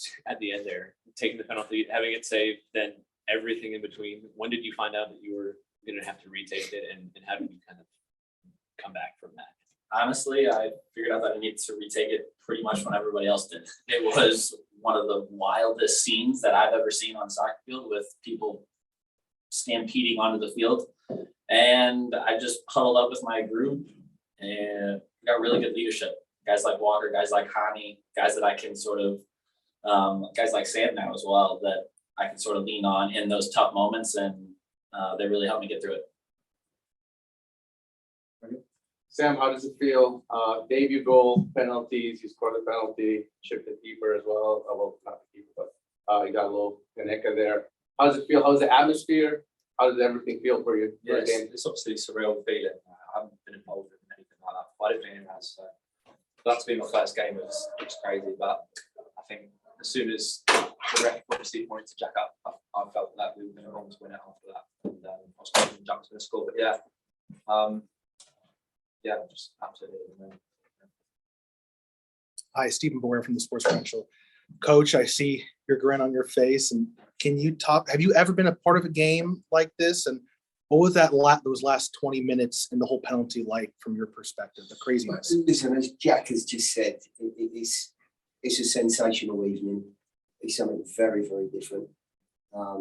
just at the end there, taking the penalty, having it saved, then everything in between. When did you find out that you were going to have to retake it, and how did you kind of come back from that? Honestly, I figured out that I needed to retake it pretty much when everybody else did. It was one of the wildest scenes that I've ever seen on a soccer field, with people stampeding onto the field. And I just huddled up with my group and got really good leadership. Guys like Walker, guys like Hani, guys that I can sort of, guys like Sam now as well, that I can sort of lean on in those tough moments, and they really helped me get through it. Sam, how does it feel? Debut goal, penalties, you scored the penalty, chipped the keeper as well. Well, not the keeper, but you got a little Kaneka there. How does it feel? How's the atmosphere? How does everything feel for you? Yeah, it's obviously a surreal feeling. I haven't been involved in anything like that. I don't think anyone has. That to be my first game was crazy, but I think as soon as the ref obviously wanted to jack up, I felt that we were going to run to win it after that. And I was going to jump to the score, but yeah. Yeah, just absolutely. Hi, Stephen Boyer from the Sports Credential. Coach, I see your grin on your face, and can you talk? Have you ever been a part of a game like this? And what was that those last 20 minutes and the whole penalty like from your perspective? The craziness. Listen, as Jack has just said, it's a sensational evening. It's something very, very different. I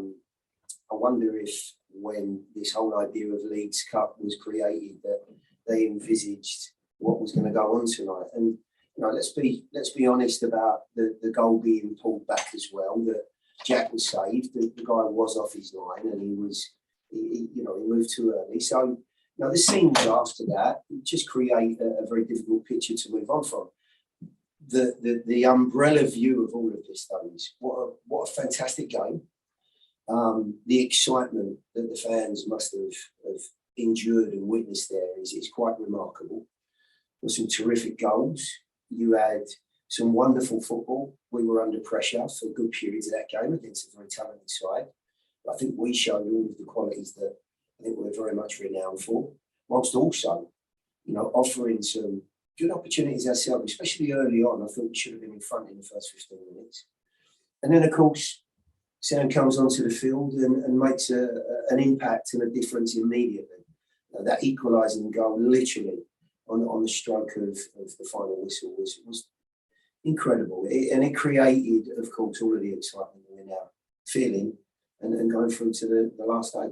wonder if when this whole idea of Leagues Cup was created, that they envisaged what was going to go on tonight. And let's be honest about the goal being pulled back as well. That Jack was saved. The guy was off his line, and he moved too early. So the scenes after that just create a very difficult picture to move on from. The umbrella view of all of this, though, is what a fantastic game. The excitement that the fans must have endured and witnessed there is quite remarkable. There were some terrific goals. You had some wonderful football. We were under pressure for good periods of that game against a very talented side. I think we showed all of the qualities that I think we're very much renowned for, whilst also, offering some good opportunities ourselves, especially early on. I thought we should have been in front in the first 15 minutes. And then, of course, Sam comes onto the field and makes an impact and a difference immediately. That equalising goal, literally, on the stroke of the final whistle was incredible. And it created, of course, all of the excitement that we're now feeling and going through to the last day.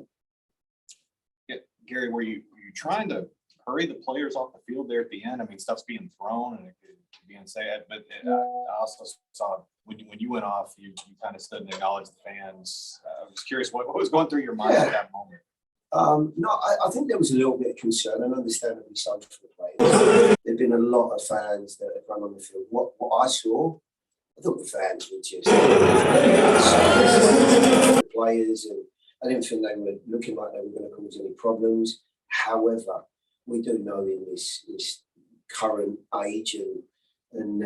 Yeah, Gary, were you trying to hurry the players off the field there at the end? I mean, stuff's being thrown and it could be unsaid, but I also saw when you went off, you kind of stood and acknowledged the fans. I was curious what was going through your mind at that moment. No, I think there was a little bit of concern, and understandably so for the players. There've been a lot of fans that have run on the field. What I saw, I thought the fans were just the players, and I didn't think they were looking like they were going to cause any problems. However, we do know in this current age and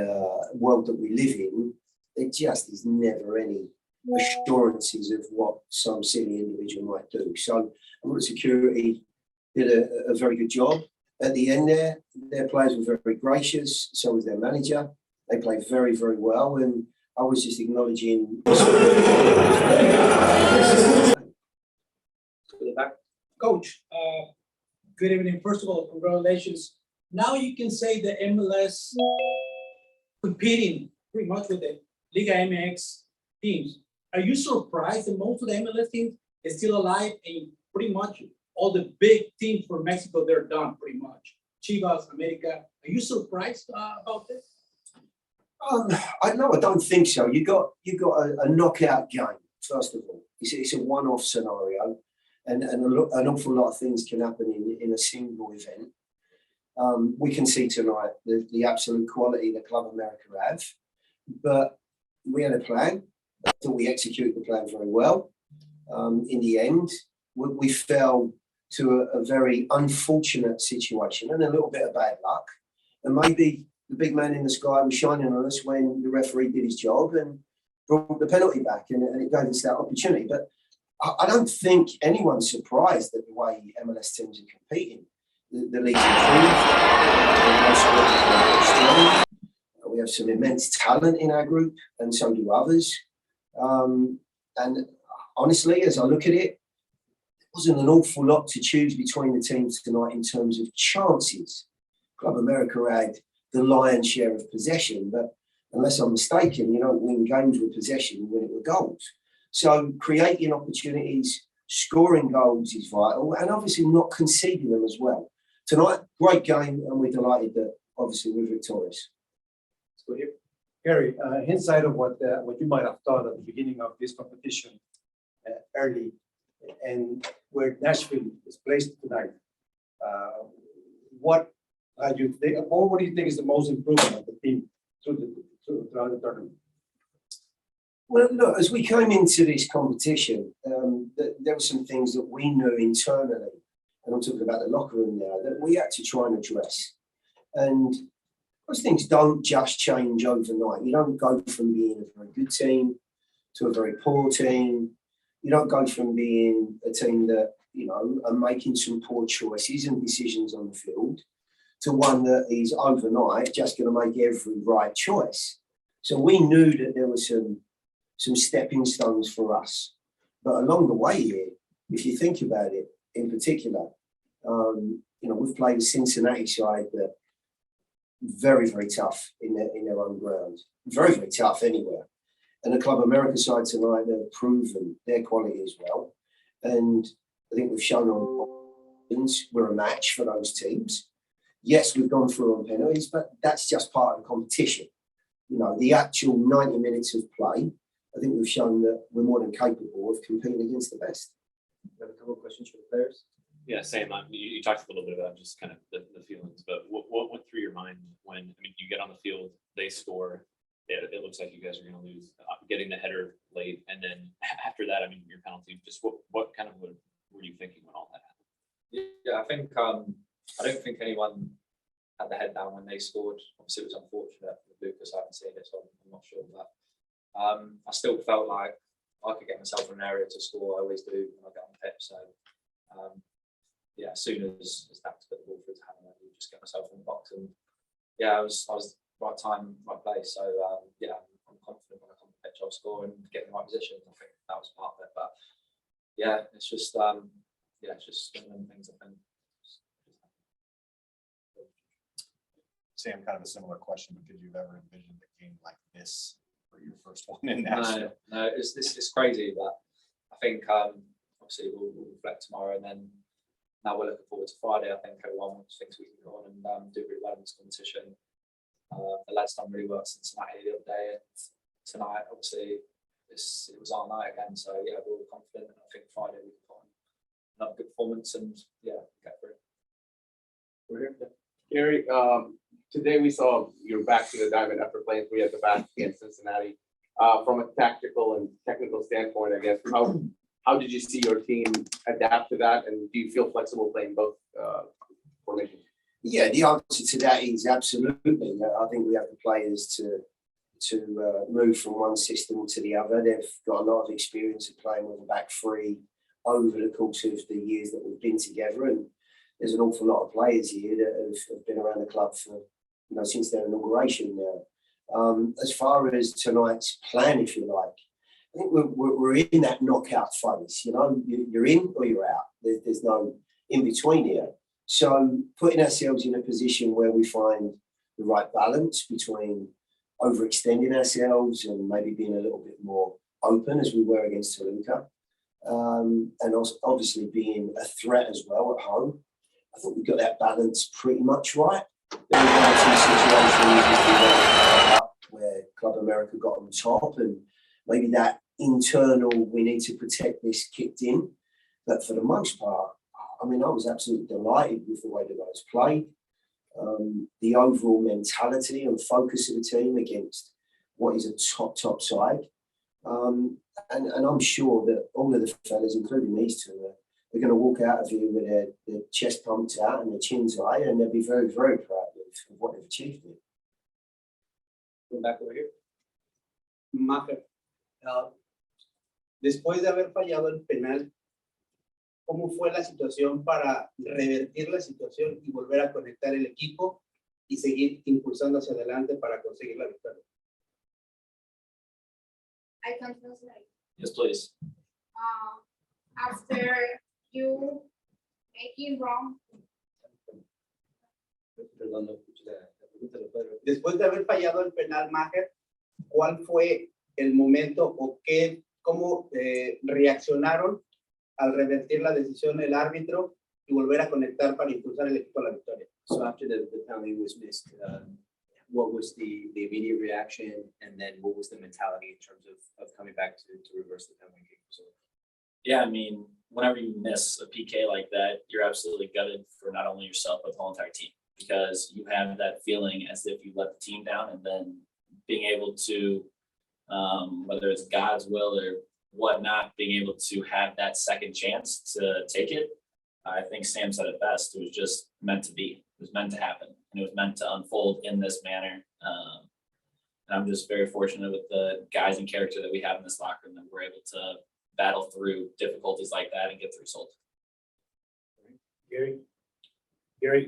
world that we live in, there just is never any assurances of what some silly individual might do. So I thought security did a very good job. At the end there, their players were very, very gracious, so was their manager. They played very, very well, and I was just acknowledging. Coach, good evening. First of all, congratulations. Now you can say the MLS competing pretty much with the Liga MX teams. Are you surprised that most of the MLS teams is still alive, and pretty much all the big teams for Mexico, they're done pretty much? Chivas, America. Are you surprised about this? I don't think so. You got a knockout game, first of all. It's a one-off scenario, and an awful lot of things can happen in a single event. We can see tonight the absolute quality that Club America have, but we had a plan. I thought we executed the plan very well. In the end, we fell to a very unfortunate situation and a little bit of bad luck. And maybe the big man in the sky was shining on us when the referee did his job and brought the penalty back, and it gave us that opportunity. But I don't think anyone's surprised at the way MLS teams are competing. The league's improved. We We have some immense talent in our group, and so do others. And honestly, as I look at it, there wasn't an awful lot to choose between the teams tonight in terms of chances. Club America had the lion's share of possession, but unless I'm mistaken, you don't win games with possession, you win it with goals. So creating opportunities, scoring goals is vital, and obviously not conceding them as well. Tonight, great game, and we're delighted that obviously we're victorious. Gary, hindsight of what you might have thought at the beginning of this competition early, and where Nashville is placed tonight, what do you think, or what do you think is the most improvement of the team throughout the tournament? Well, look, as we came into this competition, there were some things that we knew internally, and I'm talking about the locker room now, that we had to try and address. And those things don't just change overnight. You don't go from being a very good team to a very poor team. You don't go from being a team that, you know, are making some poor choices and decisions on the field to one that is overnight just going to make every right choice. So we knew that there were some stepping stones for us. But along the way here, if you think about it in particular, you know, we've played a Cincinnati side that very, very tough in their own ground. Very, very tough anywhere. And the Club America side tonight, they've proven their quality as well. And I think we've shown on we're a match for those teams. Yes, we've gone through on penalties, but that's just part of the competition. You know, the actual 90 minutes of play, I think we've shown that we're more than capable of competing against the best. We have a couple of questions for the players. Yeah, same. You talked a little bit about just kind of the feelings, but what went through your mind when, I mean, you get on the field, they score, it looks like you guys are going to lose, getting the header late, and then after that, I mean, your penalty, just what kind of were you thinking when all that happened? Yeah, I think I don't think anyone had the head down when they scored. Obviously, it was unfortunate with Lucas. I haven't seen it, so I'm not sure of that. I still felt like I could get myself in an area to score. I always do when I get on the pitch. So yeah, as soon as that to put the ball through to Hannah, you just get myself in the box, and yeah, I was right time, right place. So yeah, I'm confident when I come on the pitch, I'll score and get in the right position. I think that was part of it. But yeah, it's just yeah, it's just one of them things I think. Sam, kind of a similar question, but could you have ever envisioned a game like this for your first one in Nashville? No, it's crazy, but I think obviously we'll reflect tomorrow, and then now we're looking forward to Friday. I think everyone thinks we can go on and do really well in this competition. The lads done really well since Cincinnati the other day, and tonight obviously it was our night again. So yeah, we're all confident, and I think Friday we can put on another good performance and yeah, get through. Gary, today we saw you're back to the diamond after playing 3 at the back against Cincinnati. From a tactical and technical standpoint, I guess, how did you see your team adapt to that? And do you feel flexible playing both formations? Yeah, the answer to that is absolutely. I think we have the players to move from one system to the other. They've got a lot of experience of playing with a back three over the course of the years that we've been together, and there's an awful lot of players here that have been around the club for, you know, since their inauguration now. As far as tonight's plan, if you like, I think we're in that knockout phase. You know, you're in or you're out. There's no in between here. So putting ourselves in a position where we find the right balance between overextending ourselves and maybe being a little bit more open as we were against Toluca, and also obviously being a threat as well at home. I think we've got that balance pretty much right. There were 2 situations where Club America got on top, and maybe that internal we need to protect this kicked in. But for the most part, I mean, I was absolutely delighted with the way the guys played. The overall mentality and focus of the team against what is a top side. And I'm sure that all of the fellas, including these two, they're going to walk out of here with their chest pumped out and their chins high, and they'll be very, very proud of what they've achieved here. Go back over here. Maher, después de haber fallado el penal, ¿cómo fue la situación para revertir la situación y volver a conectar el equipo? y seguir impulsando hacia adelante para conseguir la victoria. I can translate. Yes, please. After you making wrong, Perdón, no escuché la pregunta, ¿lo puedo repetir? Después de haber fallado el penal, Maher, ¿cuál fue el momento o cómo reaccionaron al revertir la decisión del árbitro y volver a conectar para impulsar el equipo a la victoria? So after the penalty was missed, what was the immediate reaction, and then what was the mentality in terms of coming back to reverse the penalty kick? So Yeah, I mean, whenever you miss a PK like that, you're absolutely gutted for not only yourself, but the whole entire team. Because you have that feeling as if you let the team down, and then being able to, whether it's God's will or whatnot, being able to have that second chance to take it. I think Sam said it best. It was just meant to be. It was meant to happen, and it was meant to unfold in this manner. And I'm just very fortunate with the guys and character that we have in this locker room that we're able to battle through difficulties like that and get the result. Gary,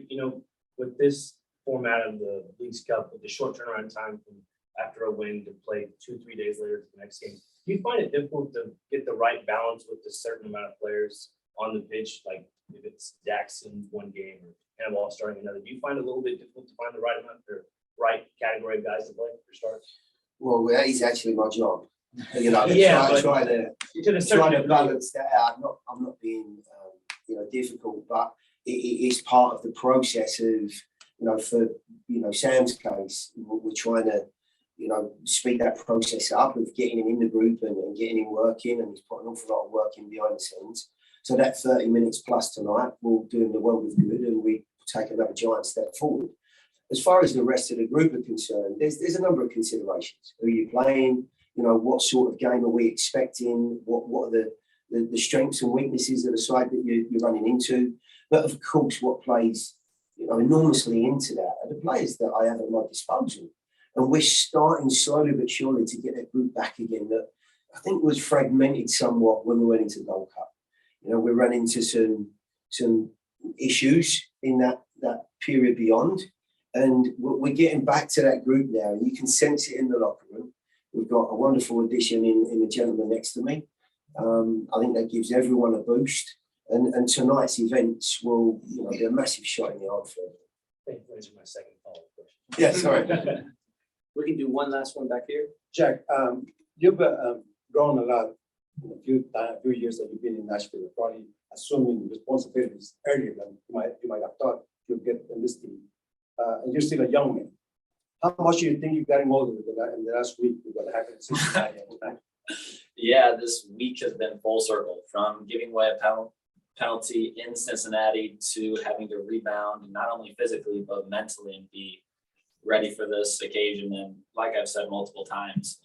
you know, with this format of the League's Cup, with the short turnaround time from after a win to play 2-3 days later to the next game, do you find it difficult to get the right balance with a certain amount of players on the pitch? Like if it's Jackson one game or Penales starting another, do you find it a little bit difficult to find the right amount or right category of guys to play for starts? Well, that is actually my job. You know, Yeah, try but to to the certain trying to degree. balance that out. I'm not being, difficult, but it is part of the process of, for, Sam's case, we're trying to, speed that process up of getting him in the group and getting him working, and he's put an awful lot of work in behind the scenes. So that 30 minutes plus tonight will do him the world of good, and we take another giant step forward. As far as the rest of the group are concerned, there's a number of considerations. Who are you playing? What sort of game are we expecting? What are the strengths and weaknesses of the side that you're running into? But of course, what plays enormously into that are the players that I have at my disposal. And we're starting slowly but surely to get that group back again that I think was fragmented somewhat when we went into the Gold Cup. We ran into some issues in that period beyond. And we're getting back to that group now. And you can sense it in the locker room. We've got a wonderful addition in the gentleman next to me. I think that gives everyone a boost. And tonight's events will, be a massive shot in the arm for everyone. I think those are my second follow-up question. Yeah, sorry. we can do one last one back here. Jack, you've grown a lot in a few years that you've been in Nashville, probably assuming responsibilities earlier than you might have thought you'd get in this team. And you're still a young man. How much do you think you've gotten older in the last week with what happened in Cincinnati? Yeah, this week has been full circle from giving away a penalty in Cincinnati to having to rebound, not only physically, but mentally, and be ready for this occasion. And like I've said multiple times,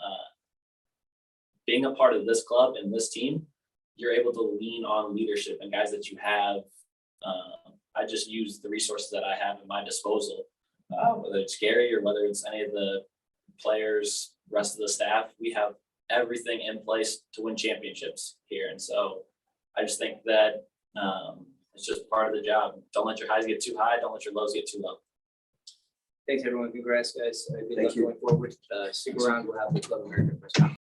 being a part of this club and this team, you're able to lean on leadership and guys that you have. I just use the resources that I have at my disposal, whether it's Gary or whether it's any of the players, rest of the staff. We have everything in place to win championships here. And so I just think that it's just part of the job. Don't let your highs get too high. Don't let your lows get too low. Thanks, everyone. Congrats, guys. Good Thank luck you. going forward. Stick around. We'll have the Club America press conference.